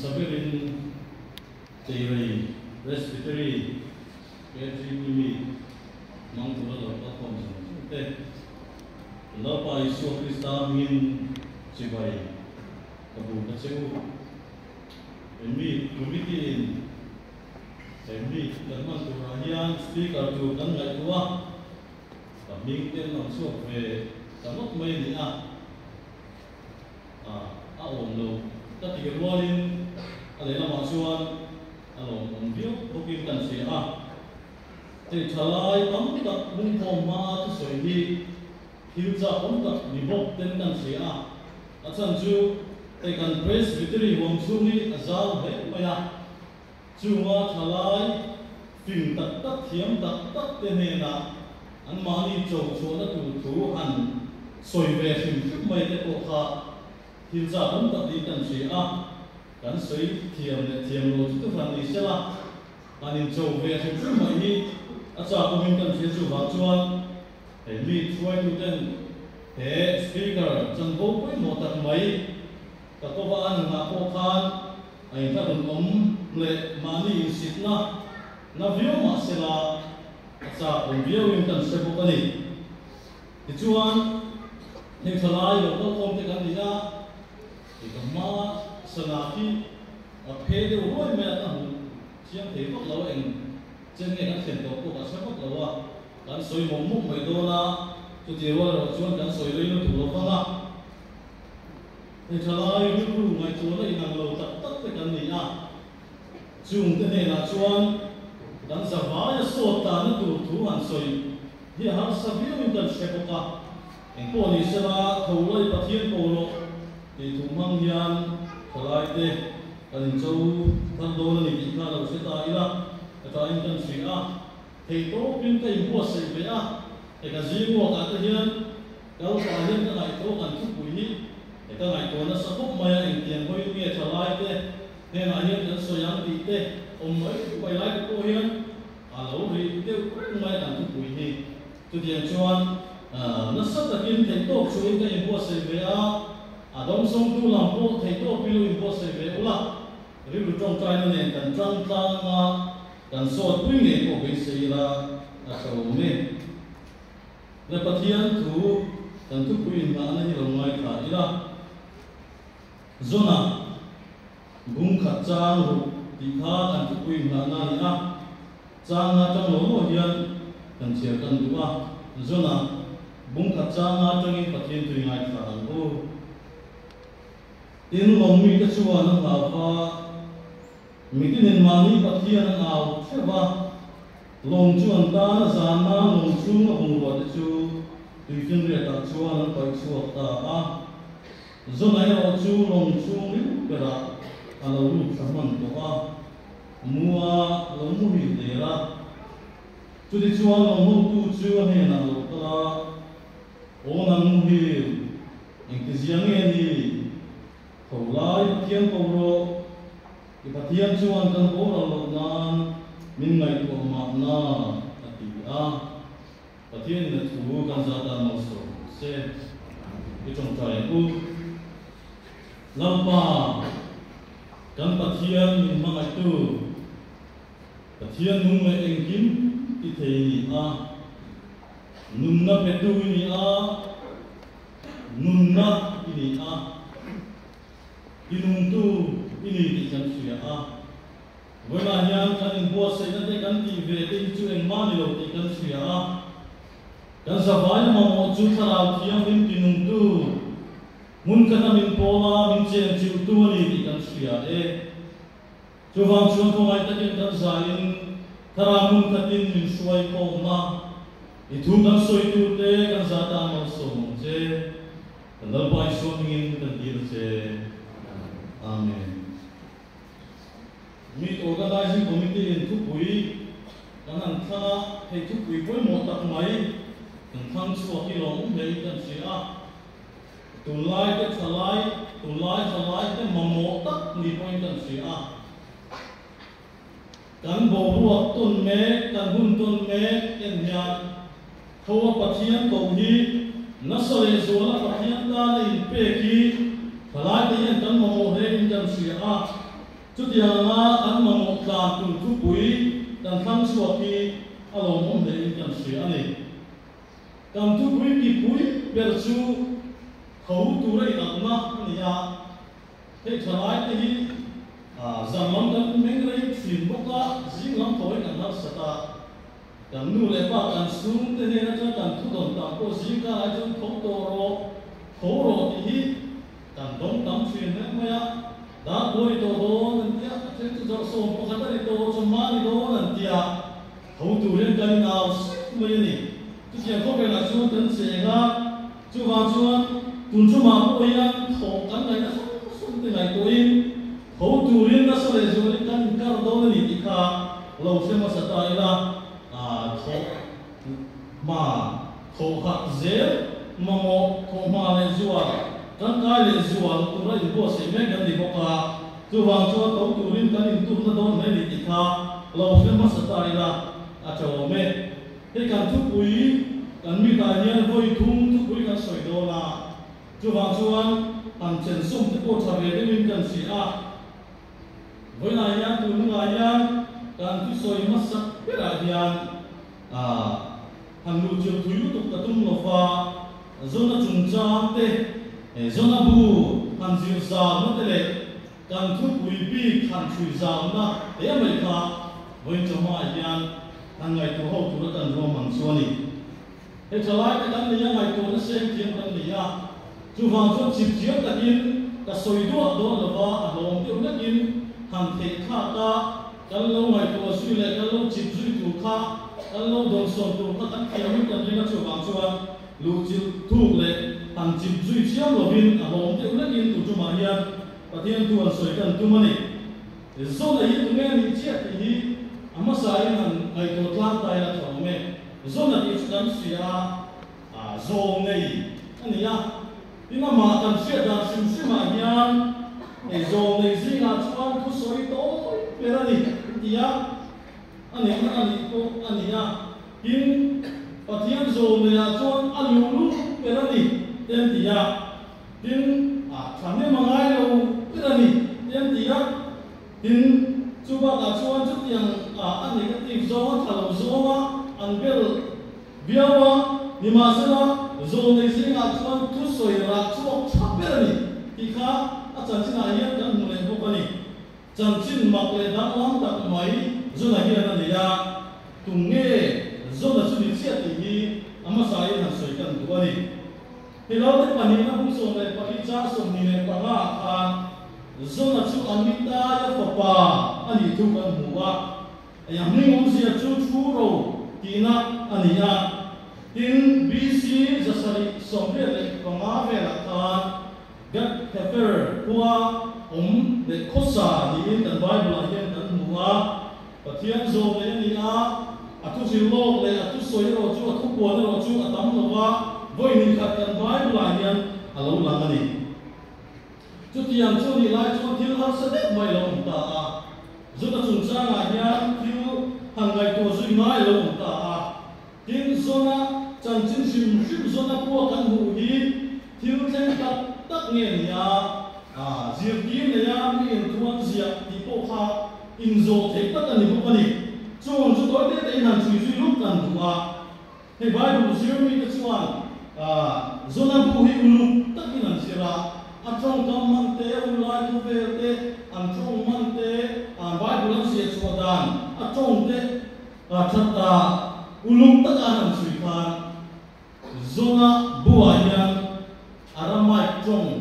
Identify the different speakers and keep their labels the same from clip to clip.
Speaker 1: Sabirin Tiri Respiratory Petri Mangkula Lapa Komsan Te Lapa Isu Krista Min Cibai Kabu Kaceu Emi Kumitin Emi Karman Turahian Speaker Tu Kan Ngai Tua Kaming Ten Langsung Ve Kamot Mai Ni Om Lo Tapi Gerwalin Alena Maksuan Along Ondio Rukin Kan Sia Te Chalai Pamtak Mungko Ma Tu Soihi Hilza Pamtak Nibok Ten Kan Sia Atsan Ju Te Kan Presbytery Wong Sungi Azal He Maya Chunga Chalai Fim Tak Tak Thiam Tak Tak Tenena An Mani Chow Chona Tu Tu An Soive Fim Fim Mai Te Kokha Hilza Pamtak Di Kan Sia Kan Soi Thiam Le Thiam Lo Tu Fan Ni Sela Anin Chow Ve Fim Fim Mai Ni Acha Kumin Kan Sia Chu Va Chuan He Mi Chuai Tu Ten He Speaker Chan Bo Pui Mo Tak Mai Katobaan Nga Po Khan Ay Karun Le Mani Sitna Na View Ma Sela Acha View Win Kan Sepo Kani Ichuan Hing Thalai Lo Ko Kom Te Kan Dia Ikama Sanaki Apede Uroi Me Ta Hu Siang Te Pak Lo Eng Chen Nge Kan Thian To Ko Ka Sepak Lo Wa Kan Soi Mong Muk Mai Do Na Tu Ti Wa Lo Chuan Kan Soi Lei No Tu Lo Fa Na Hing Thalai Ru Ngai Tu Na Inang Lo Tak Tak Te Kan Ni Chung Te Ne Na Chuan Kan Zavaya So Ta Na Tu Tu Han Soi Hi Har Sa View Win Kan Sepo Ka Eng Po Ni Sela Thaulai Pathian Ko Lo Ti Tu Mang Hian Thalai Te Kan Chau Than Do Na Ni Ki Kha Lo Se Ta Ila Ata In Kan Sri Thei To Pin Te Im Po Se Ve Te Ka Zi Wo Ka Te Hian Kau Ka Hian Ka Ngai To Kan Thu Pui Hi Te Ka Ngai To Na Sa Kop Maya Eng Tian Hoi Nge Thalai Te Ne Na Hian Kan So Yang Ti Te Om Mai Pai Lai Ko Hian Alo Ri Te Kren Mai Kan Thu Pui Hi Tu Tian Chuan Na Sa Ta Kin Thei To Chu In Ka Im Po Se Ve Adom Song Tu Lam Po Thei To Pilu Im Po Se Ve Ula Ri Ru Trong Trai Na Ne Kan Trang Tlang Nga Kan So Pui Nge Ko Be Se Ila Akau Me Le Pathian Tu Kan Thu Pui Na Na Hi Lo Ngai Tha Ila Zona Bung Khat Chang Ru Ti Kha Kan Thu Pui Na Na Ni Chang Na Trong Lo Mo Hian Kan Chia Kan Du Zona Bung Khat Chang Na Trong In Pathian Tu Ngai Tha An Ho In Long Mi Ka Chuan Ang Ava Mitin In Mani Pathian Ang Aw Theva Long Chuan Ta Na Zan Na Long Chu Na Hong Wa Te Chu Tui Fin Re Ta Chuan Ang Pai Chuak Ta Zona Yo Chu Long Chu Ri Pera Alo Ru Thaman To Mua Lo Mu Hi Te Ra Tu Ti Chuan Long Ho Tu Chu He Na Lo Ta O Nang Mu Hi Eng Ti Ziang Nge Ni Thaulai Pathian Ko Ro Ki Pathian Chuan Kan Ko Ra Lo Nan Min Ngai To Ma Na Ati Pathian Na Thu Kan Za Ta Mo So Se Ki Trong Trai Ku Lampa Kan Pathian Min Ma Ngai Tu Pathian Nung Me Eng Kim Ti Thei Ni Nun Na Pe Tu Ni Nun Na Ni Inung Tu Ini Ti Kan Suya Wala Hian Kan In Bo Se Na Te Kan Ti Ve Te Chu Eng Ma Ni Lo Ti Kan Suya Kan Zavaya Ma Mo Chu Tharau Thiam In Tinung Tu Mun Kan Min Po Ma Min Chen Chu Tu Ni Ti Kan Suya Chu Wang Chuan Ko Ngai Ta Ken Kan Za In Thara Mun Katin Min Suai Ko Ma I Thu Kan Soi Tu Te Kan Za Ta Mo So Mo Che Kan Dal Pai So Mingin Kan Dir Che Amen. Meet Organizing Committee in Thu Pui Kan An Tha Hei Thu Pui Poi Mo Tak Mai Kan Thang Chuak Hi Lo Mei Kan Sia Tu Lai Te Thalai Te Mamo Tak Ni Poi Kan Sia Kan Bo Ruak Tun Me Kan Hun Tun Me Ken Hian Thoa Pathian Ko Hi Nasale Zola Pathian Ta Le In Pe Ki Thalai Te Yen Kan Mamo He In Kan Sia chút tiền nga ăn mà một làm cùng thu bụi đàn thăng suốt thì alo mong để làm gì anh ấy cầm thu bụi bị bụi bây giờ khẩu tu đây là nó anh ấy thế trở lại thì rằng lắm cái mấy cái phim bóc ra riêng lắm thôi là nó sẽ ta cầm nu lệ ba cầm súng thế này nó cho cầm thu đồn cầm có riêng cái ai cho khẩu rồi thì cầm đóng tắm xuyên đấy mấy á đã bôi đồ đồ nên tiếc thế cho sôm có khát đấy đồ cho má đi đồ nên tiếc khẩu tu lên cái nào mấy này chút tiền có phải là chú tấn sẽ ra chú vào chú tuần chú mà bôi ăn khẩu cắn này nó không thế này tôi khẩu tu lên nó sẽ là chú lên cái đồ này thì cả lâu xem mà sẽ tại là khẩu mà khẩu hạt dễ mà một khẩu mà lên chú kan kai le zual tu ra in bo se me kan di boka tu wang chu to tu rin kan in tu na don me ni ti kha lo fe ma sa ta ila a cho me he kan tu pui kan mi ta hian voi thum tu pui kan soi do na tu wang chuan an chen sum te ko tha ve de min kan si a voi na hian tu nga hian kan tu soi ma sa pe ra hian han lu chu thui lu tu ka tum lo fa zona chung chang te zona bu han ziu zao nó thế này cần thuốc bụi bi han chui zao na thế mà cả với cho mai hiền hàng ngày tu hậu tu nó cần rom bằng xuân này thế trở lại cái đám này ngày tu nó xem kiếm đám này à tu vàng cho chip chiếu cả in cả soi đuốc đó là va lòng tiêu nhất in hàng thế khá ta cái lâu ngày tu suy lệ cái lâu chip suy tu khá cái lâu đồng son tu khá cái kia mình cần đi nó tu vàng xuân lục chip thuốc lệ hàng chip duy chiếu lo bin lòng tiêu nhất in tu cho mai hiền và thiên tu soi cần tu mà này do này tu nghe ni chết thì amma sai han ai to tlang tai la thong me zona ti chudan sia zo nei ani ya ina ma kan sia da sim sim ma hian e zo nei zinga chuan tu soi to perani tia ani ko ani ya in pathian zo nei a chuan alulu perani ten tia tin thame mangai lo perani ten tia tin chuba ka chuan chu tiang an negative zone thalo zoma an bel biawa nimasena zone singa chuan tu soi ra chuak chapelani tikha a chanchina hian kan mule bokani chanchin makle dang lam tak mai zona hian an ya tunge zona chu ni chia ti hi ama sai han soi kan duani hello te pani na bu so le pa cha so ni le pa nga khan zona chu amita ya papa ani tu kan muwa ayam ni ngom sia chu chu ro tina ani ya tin bc zasari somre le kama ve la khan gat hefer kwa de khosa ni in kan bible again kan muwa pathian zo le ni a atu sil lok le atu soi ro chu atu ko ro chu atam lo wa voi ni khat kan bible again alo lang ani chút tiền cho đi lại cho thiếu hấp sẽ đẹp mày lòng ta giúp ta chúng ta ngài nhá thiếu hàng ngày của duy nói lòng ta tiếng zona chẳng chính sim sim zona của căn hộ đi thiếu thêm tắc nghiền nhà diệt kiến này nhá miền thuan diệt thì bộ ha in dầu thế tất cả những cái này cho tối tết đây hàng duy duy lúc cần thủ thì bài của siêu mi cái chuan zona của hi ulu tất cả những gì ra trong tâm man te ulai tu ve te trong man te bible lan sia chuadan trong te thata ulung ta kan sui khan zona buayan aramai trong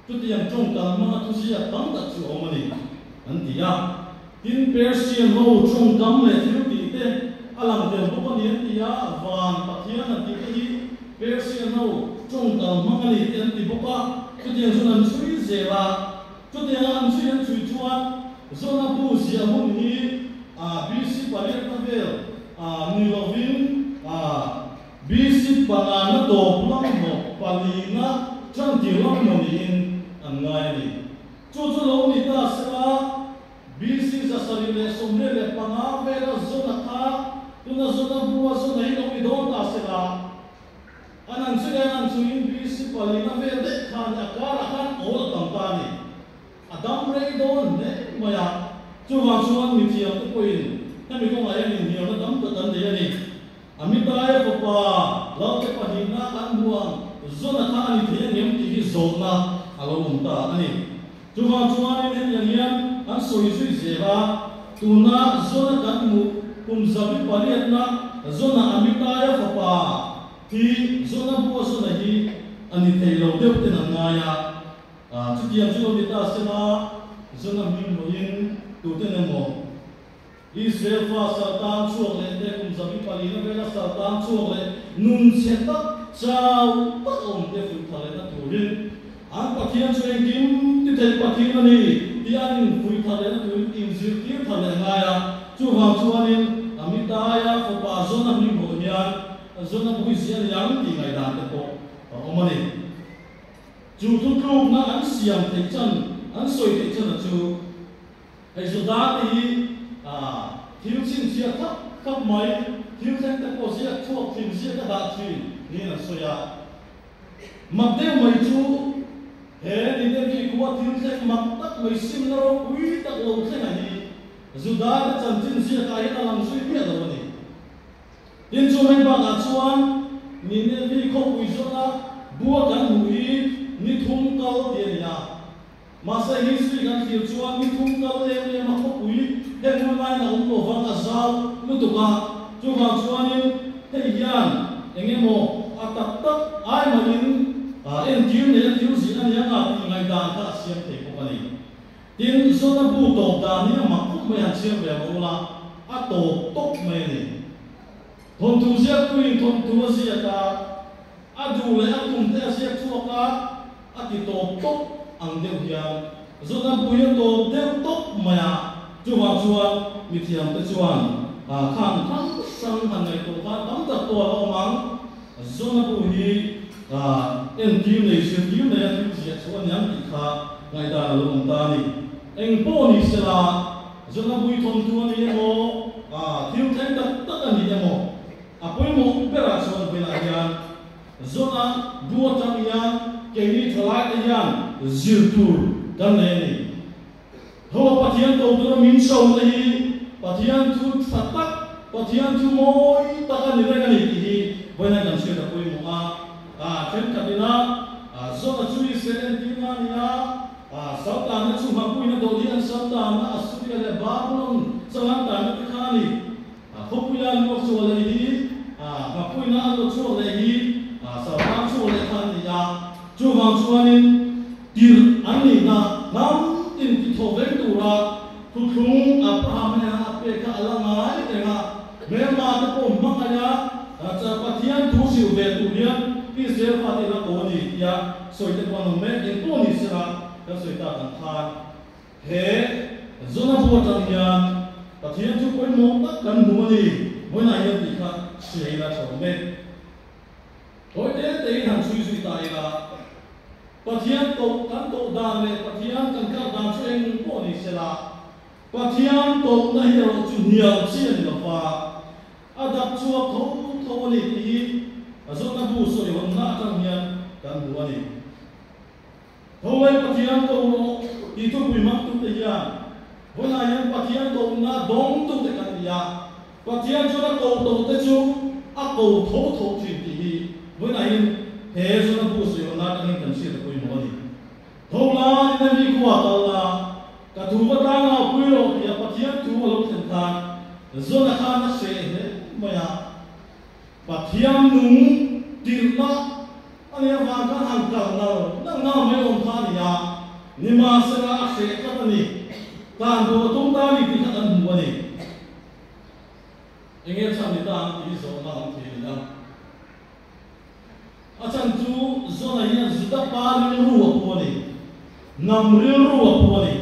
Speaker 1: tu tiang trong kan ma tu sia tam ta chu omani antia tin persian ho trong kam le thiu ti te alang te bo ni antia van pathian anti hi persian ho trong kan mangani te anti boka chút tiền số năm suy dễ là chút tiền ăn suy ăn suy chuan số năm bu xia hôn hi bc palet na vel nilovin bc panana to plang mo palina chang ti long mo ni in an ngai ni chu lo ni ta sa bc sa sari le somre le panga vel zona kha tuna zona bu zona hi lo mi don ta sa anan suin bc palina vel de khan akara khan ol tam ta ni adam rei don ne maya chu wang chuan mi thiam te poin ta mi kong ai min hiam na dam ta tan de ani amita ya papa lau te pahin na kan buang zona tha ani the ngem ti hi zona alo umta ani chu wang chuan in yang yang an soi sui zeba tuna zona kan mu kum zabi pariat na zona amita ya papa ti zona bu zona hi ani thei lo deu te na ngaya chu tiam chu mi ta sena zona min moin tu te na mo Israel fa Satan chuak le te kum zabi pali na vela Satan chuak le nun cheta chau ta om te fu thale na turin an pathian chuan kim ti thei pathian ani ti an fu thale na turin tim zir ti thale ngaya chu wang chuanin amita ya fa pa zona min mo hian zona bu sian yang ti ngai dan te ko omani chu tu tu na an siam te chan an soi te chan chu ai zo da ti thiếu sinh chia khắp mấy thiếu sinh ta có chia thuộc thiếu chia ta đạt thủy nên là soi à mặc đeo mấy chú thế nên đêm khi qua thiếu sinh mặc tất mấy sinh nó quý tất lâu thế này dù đã đã chẳng tin chia cái ta làm suy biết rồi này nên cho mình bạn là chuan nên đêm khi không quý số là bua cắn mũi nên thung câu tiền nhà mà sẽ hy sinh cái thiếu chuan nên thung câu em mà không quý Hẹn hôm nay là ông tổ vang là sao lúc tục à chú vào chú anh em thế gian anh em một tập tất ai mà in em thiếu này em thiếu gì anh em thì ngày đàn ta xem thể của anh tiếng số nó bu tổ đàn này mà cũng mấy hàng xem về mà là tổ tốt mấy này thôn tu giết quên thôn tu giết ta dù lấy cùng thế giết chua cả thì tổ tốt ăn đều hiền số nó bu yên tổ đều tốt mà chu wang chuan mi thiam te chuan khan thang sang han nei to kha tam tak to lo mang zona bu hi en kim nei sim kim nei an ti chuan yang ti kha ngai da lo ta ni eng po ni sela zona bu thon tu ni mo thiu thang tak tak ani mo apoi mo pera chuan be la yan zona bu tam yan ke ni tholai te yan zir tur kan nei ni Hô pathian tổ tu min sâu này, pathian tu fatak, pathian tu moi, takkan ni mereka ni ini, banyak yang sudah kau mua, fen katina, zona curi seren tina niya, sautan na cuma kau ina dodian sautan na asuri ada Babylon, sautan na tikani, kau punya lu cua lagi, kau punya lu cua lagi, sautan cua lagi niya, cuma cuanin dir ani na nam in ti thoven tura tu khung Abraham ya ape ka alangai tenga mema te ko makanya cha pathian tu siu ve tu dia Israel pati la ko ni ya soite ko no me in ko ni sira ka soita kan khan he zona bu tan ya pathian tu ko mo ta kan nu ni mo na ya ti kha sei la so me oi te han sui ta ila pathian to kan to dan le pathian kan ka dan chen ko ni sela pathian to na hi ro chu nia chen la fa adap chu tho ni ti azona bu so yo na ta nia kan bu ani hoi pathian to no ti tu bu mak tu te ya bona yan pathian to na dong tu te kan ya pathian chu na to te chu a ko tho chi ti bona yan he so na bu so yo na ta ni kan si ta ko mo ni thola ni ni ko ta la ka tu ba ta na ku lo ya pathian tu lo chen ta zo na kha na se he ma ya pathian nung tirna ani va ka hang ka na na me on tha ni ya ni ma sa na se ka ta ni ta do tung ta ni ti ka an mu ni engel sam ni ta ti zo na ang ti na acan tu zona hian zuda par ruwa poni nam ruwa poni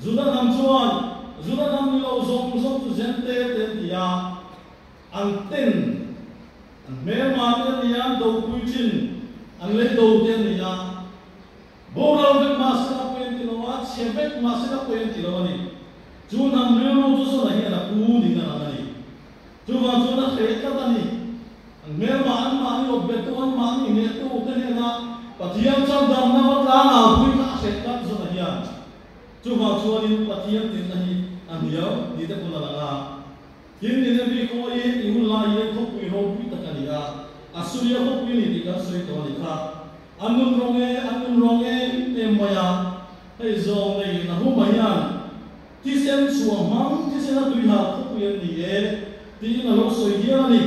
Speaker 1: zuda nam chuan zuda nam ni lo zong tu jente te dia anten me ma te nian do puichin an le do te nia bora ve ma sa ko yen ti lo wa chebe ma sa ko yen ti lo ni chu nam ru tu zona hian a ku ni na ni chu wa zona khe ta ni Merma an mani o betu an mani ne tu te ne na pathian chang dam na wa ta na pui ka se ka zo na hian chú vào chúa đi bắt hiến tiền này anh hiểu đi tới con là hiến tiền này có ý yêu lại ý không quý hậu quý tất cả đi Asuria không quý đi cả suy tổ đi cả anh muốn rong em maya hay dòng này là hôm mai thì xem xuống mắm thì xem là tùy hạt không quý đi thì là lúc soi kia đi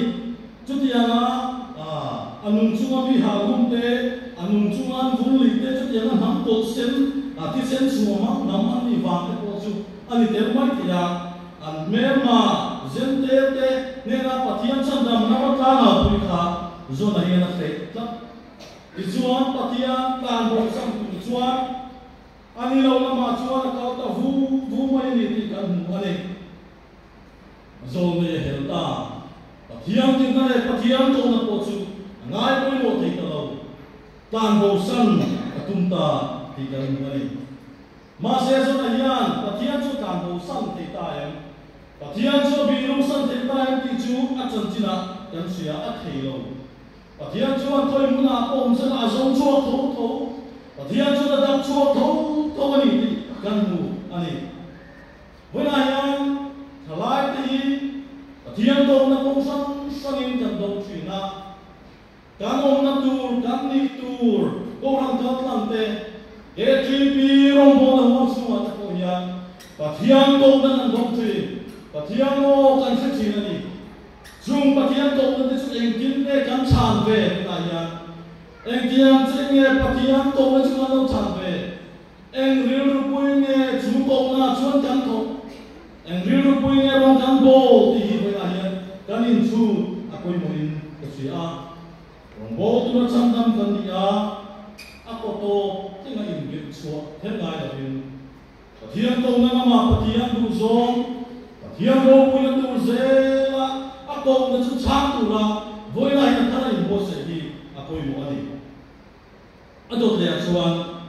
Speaker 1: chút thì anh muốn chung đi hạt không thế anh muốn chung ăn vốn lịch thế chút thì là nắm cột xem thì xem xuống mắm nắm ăn đi vàng cái cột chung anh thì thấy mấy thì anh mẹ mà dân thế nên là phát hiện sản phẩm nó có cả nào tùy hạt rồi này là thế lắm Izuan patian tan bom sang Izuan ani lo lama Izuan kau ta vu mai ni ti kan ani zon ne helta patian ti na patian to na ko chu ngai poi mo ti ta lo tan bom sang atum ta ti kan ani ma se zo na yan patian chu tan bom sang ti ta em patian chu bi lu sang ti ta em ti chu a chan china kan sia a thei lo Pathian chuan thôi muốn là ôm sẽ là giống chuột thấu Pathian chuan là đập chuột thấu cái gì gần mù anh ấy với này anh thà lại thì Pathian đông là công sang in cần đông chuyện na can ôm na can đi tour cô làm thật làm thế cái chuyện rong bộ là hoa xuân là cô nhà Pathian đông là đông chuyện Pathian ô cần sẽ chuyện này Trung Pathian tổ nên chúng em kiến nghe cán tràn về tại nhà em kiến sẽ nghe Pathian tổ nên chúng nó tràn về em riêng được vui nghe chúng tổ là chuan cán tổ em riêng được vui nghe rong cán bồ thì với lại nhà cán in chu aku in cái gì rong bồ tu nó chăm tâm cần đi aku tổ thế là in biết chuột thế này là in Pathian tổ nên mà Pathian đủ zong Pathian tổ vui là đủ dễ Aku nak susah tu lah, boleh lah yang tak ada bos lagi. Aku ibu ani. Aduh dia cuan,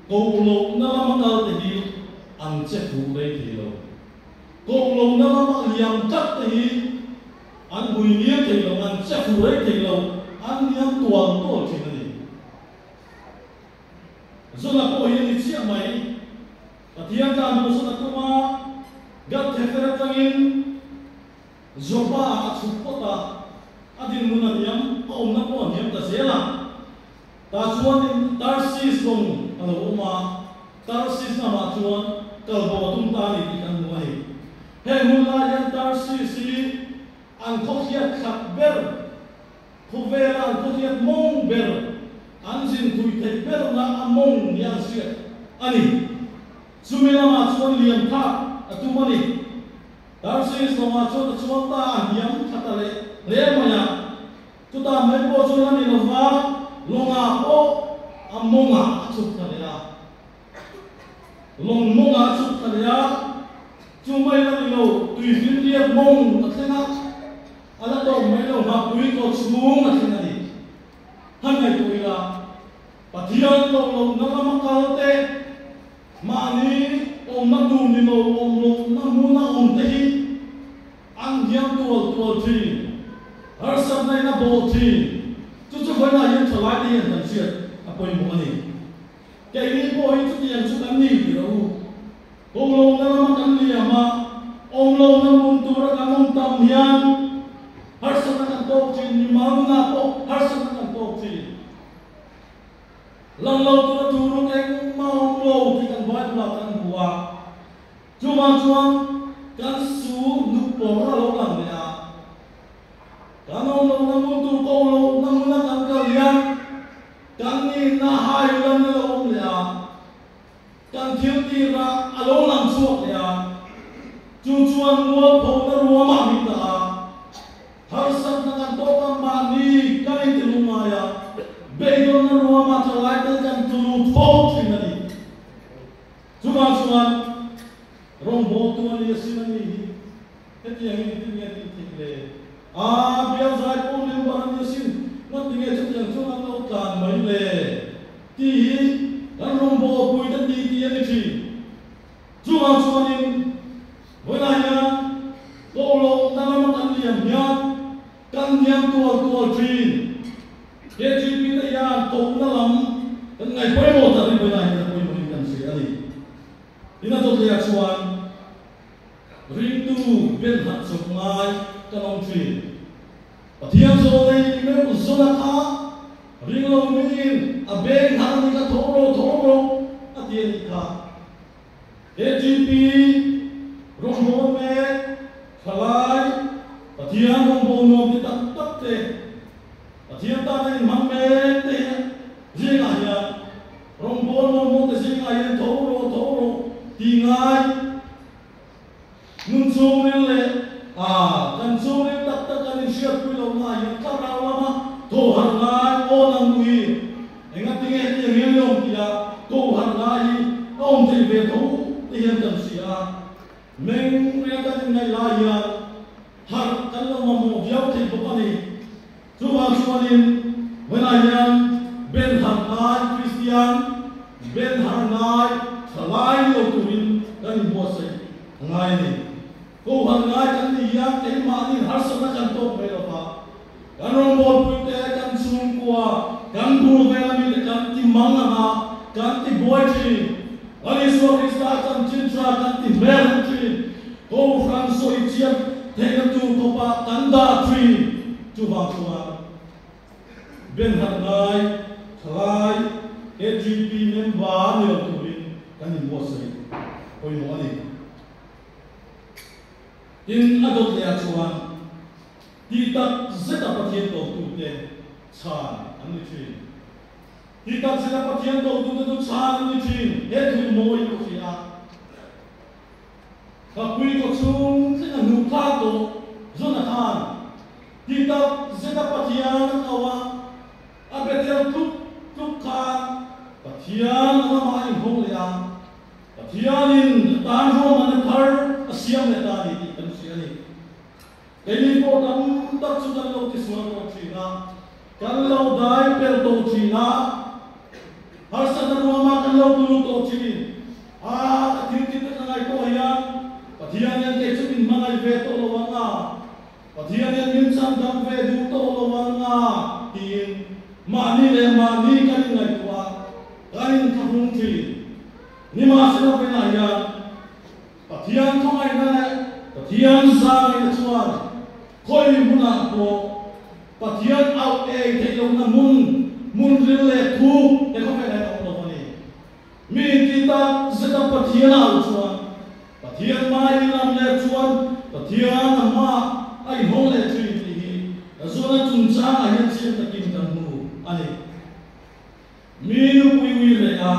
Speaker 1: kau ulung nama makal tadi, ance fulai thilo. Kau ulung nama makal yang cat tadi, an buinya thilo, ance fulai thilo, an yang tuan tu cina ni. Zona kau ini siapa mai? Patian kan musuh aku mah, gat hefer tangin. Zoba atsupota adin muna niam om na po niam ta sela ta chuan Tarsis long ano uma Tarsis na ma chuan kalbo tum ta ni kan mo hi he mula yan Tarsis si an khokhia khat ber khuvela an khokhia mong ber an jin tui te ber na among yan sia ani sumela ma chuan liam tha atumani Tarsis nama cuaca cuaca yang kata le maya, kita membuat cuaca ni lova, longa po, amonga acuk kaliya, longa acuk kaliya, cuma yang lo tuisin dia mong akhirnya, ada tu melo ngapui ko semua akhirnya ni, hanya itu ila, patian to lo nama makalte, mani om nadu ni lo namuna tehi. Ang yang tua thi, har sab nai na bo thi, tu koi na yang thalai ti yang tan siat, apoi mo ani. Kai ni bo hi tu yang su kan ni ti ro. Om lo na ma kan ni ama, om lo na mun tu ra kan tam hian, har sab na kan tok thi ni ma na po, har sab na kan tok thi. Lang lo tu ra tu ro eng ma om lo ti kan vai la kan bua. Chuan kan su nu po ra lo lang ya kan om lo na mun tu ko lo na mun na kan ka lian kan ni na hai lan na lo ya kan thiam ti ra a lo lang chuak ya chuan nuo po na ruwa ma mi ta har sat na kan to ka ma ni kan ti lu ma ya be do na ruwa ma ta lai ta kan tu po thi na ni chuan rong bo tu ani sinani heti yang ini tinga tikle biar zai pun yang bahan yasin not tinga chat yang chuan lo kan mai le ti kan rong bo pui ta ti ani thi chuan in với lại nha cô lo ta ma kan liam nya kan liam tua thi ke chi pi ta ya to na lam kan ngai poi mo ta ri với lại ko mo kan se ani ina to le chuan ring tu ben hat sok ngai kanong tri pathian zo nei me uzona kha ring lo min a ben han ni ka thoro atien kha AGP rong me khalai pathian rong bono ti tak te pathian ta nei mang me te ringa ya rong bono mo te singa ya thoro ti ngai nun so le kan so le tak kan sia pu lo na ya ka ra ma to har ngai o nang wi enga tinge ti ngi lo ti ya to har ngai om ti ve to ti yan kan sia meng ria kan ngai la ya har kan lo ma mo viau ti ko ani chu wa chuanin when I am ben har ngai Christian ben har ngai thalai lo tuin kan bo sai ngai ni ko har ngai kan ni ya te ma ni har sa na kan to me lo pa kan rong bol pu te kan sum kwa kan bu ve mi te kan ti mang na kan ti boy chi ani so krista kan chin tra kan ti mer chi ko fran so I chia te kan tu ko pa kan da tri tu ba chuan ben har ngai thalai AGP member ne lo tuin kan ni bo sai ko mo ani in adot le chuan ti tak zeta pathian to tu te chan ani chi ti tak zeta pathian to tu chan ani chi he tu moi ko sia ka pui ko chung zeta nu ka to zona than ti tak zeta pathian awa abetel tu ka pathian ma mai hong le a pathian in tan ho man thar asiam le ta ni kan sia ni Eli ko tam tak su kan lo ti suan ko china kan lo dai per to china har sa na ma kan lo tu to chini tin ta ngai ko ya pathian yan ke chuin mangai ve to lo wanga pathian yan min sam dam ve du to lo wanga tin mani le mani kan ngai kwa kan ka hung thi ni ma se lo ve na ya pathian thong ai na pathian sa ngai chuan khoi muna ko pathian out e te lo na mun ril le thu te ko fe na lo ni mi ti ta zeta pathian out chuan pathian mai lam le chuan pathian ma ai hong le tri ti hi zona chung cha ai chen ta kim kan mu ani mi nu wi le a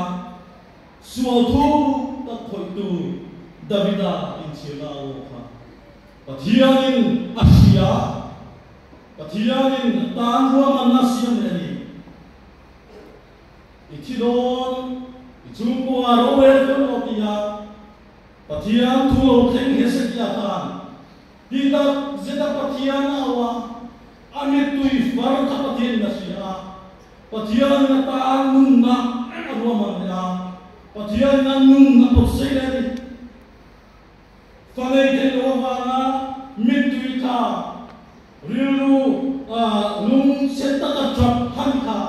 Speaker 1: sual thu ta khoi tu Davida in chila o kha pathianin asia pathianin tan ro man na siam le ni ichidon ichungko aro wel ko tia pathian thu lo theng he se kia tan ti ta zeta pathian awa amit tu far tha pathian na sia pathian na ta nun na ro man ya pathian na nun na po se le ni Falei de Lovana, Mituita, Rilu, Lung Sentaka Trap Hanka,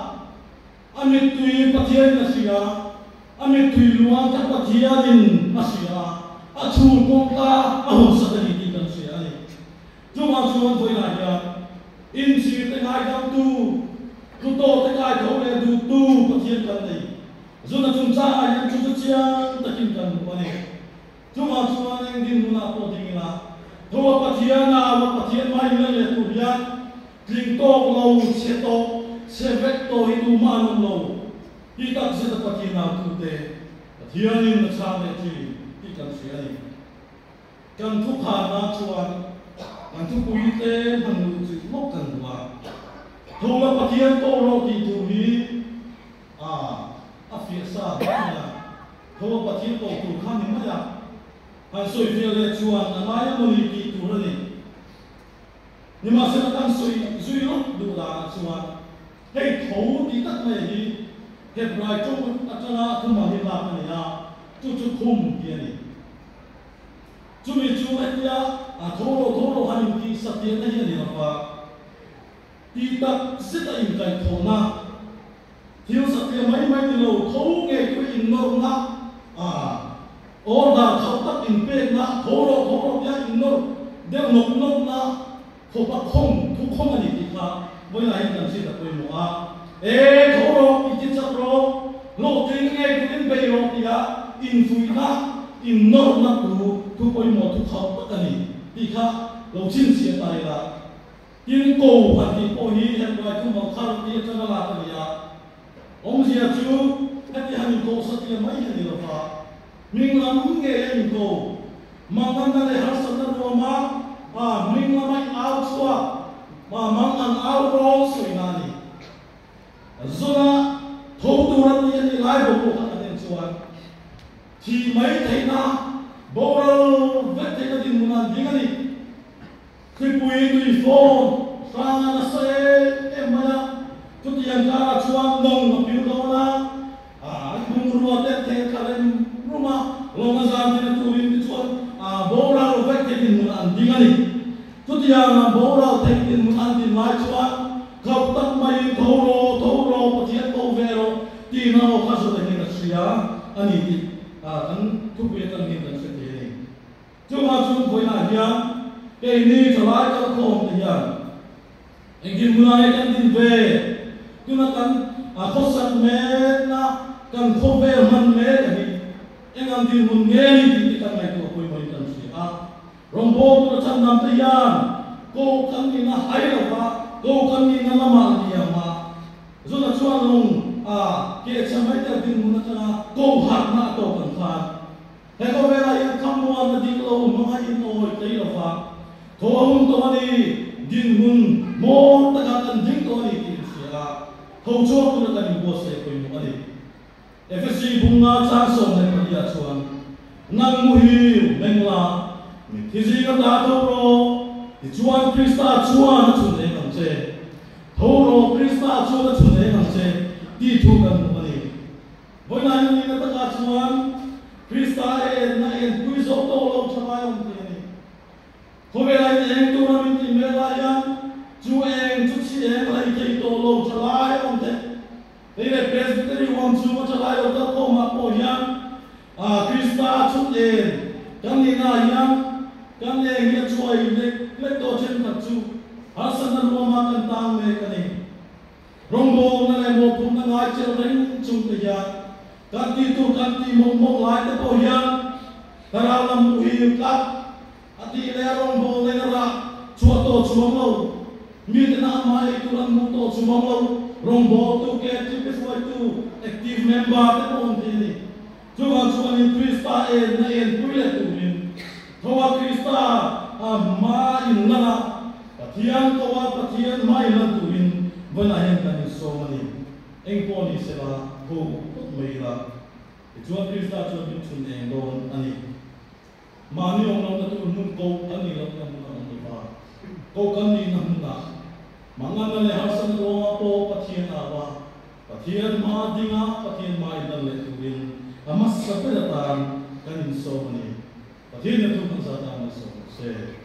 Speaker 1: Amitui Patian Asia, Amitui Luan Patianin Asia, Atu Ponka, Ahosatani Kansiani. Juma Juan Voyaya, Insi Tengai Dam Kuto Tengai Tole Du Patian Kani, Zona Tunsa, Yan Tutuchian, Takin Kan Mani. Cuma yang din muna po dingila. Tuwa pathian mai na le tuya. Klingto lo seto sevekto itu manum lo. Itak seta pathian na tute. Pathian in na chame ti ikan siani. Kan tukha na chuan. Kan tukuite hanu ti mokan wa. Tuwa pathian to lo ti tuhi. Afiasa ya. Tuwa pathian to tu khan ni ma han soi fia le chuan na mai mo ni ki tu ni ni ma se kan soi zui lo du la chuan hei thou ti tak mai hi he brai chu atana thu ma hi la ni ya chu khum ti ni chu mi chu atia thoro han ki satya na hi ni la pa ti tak se ta in kai thona thiu satya mai ni lo thou nge ku in no na or da khau tak in pe na thoro ya in no de nok na kho pa khong thu khong ani ti kha voi la hin kan si ta koi mo a thoro i ti cha ro lo ting nge ku in be ro ti ga in fui na in no na tu koi mo tu khau tak ani ti kha lo chin si ta la tin ko phan ti po hi hen wa tu mo khar ti cha la ta ya ông gì chú cái gì hành cô sao thì mấy cái gì đó phải mình làm nghề hành cô mà mình cái này hết sẵn rồi mà mình làm mấy áo xóa mà mang ăn áo rau sôi nani rồi là thâu tu ra thì cái lại bộ các anh em xóa thì mấy thầy na bộ rồi vết thầy cái gì muốn ăn gì cái này khi bùi tùy phone sang là sẽ em mà chút tiền ra chuan nông mà biểu đó là bung ruột tết thế karen rumah long azam thì tu in chuan bố ra rồi vét cái gì muốn ăn đi ngay chút tiền bố ra thấy tiền muốn ăn thì lại chuan khâu tắc mày thâu ro bát thiên thâu về rồi thì nó có số tiền là gì anh đi anh thu về anh nhìn anh sẽ thấy này chúng ta chúng với lại nhá cái này trở lại cho không thì nhá anh đi mua ai anh đi về chúng ta cần khó khăn mẹ na cần không về mình mẹ thì anh ăn thì muốn nghe thì cần này của tôi mới cần gì rong bố tôi chăm năm tay cô cần gì na hay là ba cô cần gì na làm gì mà rồi là cho luôn kia chăm mấy cái tiền muốn cho cô hạt na cô cần phạt thế có về lại không muốn là đi lâu nó hay tôi thấy là phạt thôi không tôi đi đi muốn một tất cả cần dính tôi đi thâu chốt tôi đã cần bố sẽ quên một đi FSC bung nga cha song này có đi chuan nang muhi mengla thì gì cái đã thâu ro thì chuan Krista chuan nó chun đấy làm gì thâu ro Krista chuan nó chun đấy làm gì đi thu cần một đi với này mình nó tất cả chuan Krista này quý số to lâu cho ai không thế này không biết là em tôi là mình tìm về lại chú em chú chị em lại thấy tổ lâu trở lại không thế đây là presbytery hoàng chú mà trở lại ở đó có mà có nhang Krista chú em cái này là nhang cái này nghe chuối lấy tổ trên thật chú hạt sân là luôn mà cần tăng về cái này rong bồ này một phút là ngay trên đánh chung cái gì cái ti mong lại cái có nhang cái nào làm mùi cắt ati le rong bồ này là chua to chua lâu mình đã mai tu làm một tổ chức mong lâu rong bồ tu cái chip is what tu active member cái công ty này chúng anh Krista en tu le tu mình thua Krista ma in na pathian thua pathian ma in tu mình vẫn là hiện tại số này anh con đi sẽ là hồ mấy là chúng Krista chúng mình chun anh don anh mà nếu ông nói tu muốn câu anh đi làm gì mà câu cần đi nằm na mangan le hasan ro po pathian awa pathian ma dinga pathian mai dan le tuin amas sapela tan kanin so mani pathian tu kan sa ta so se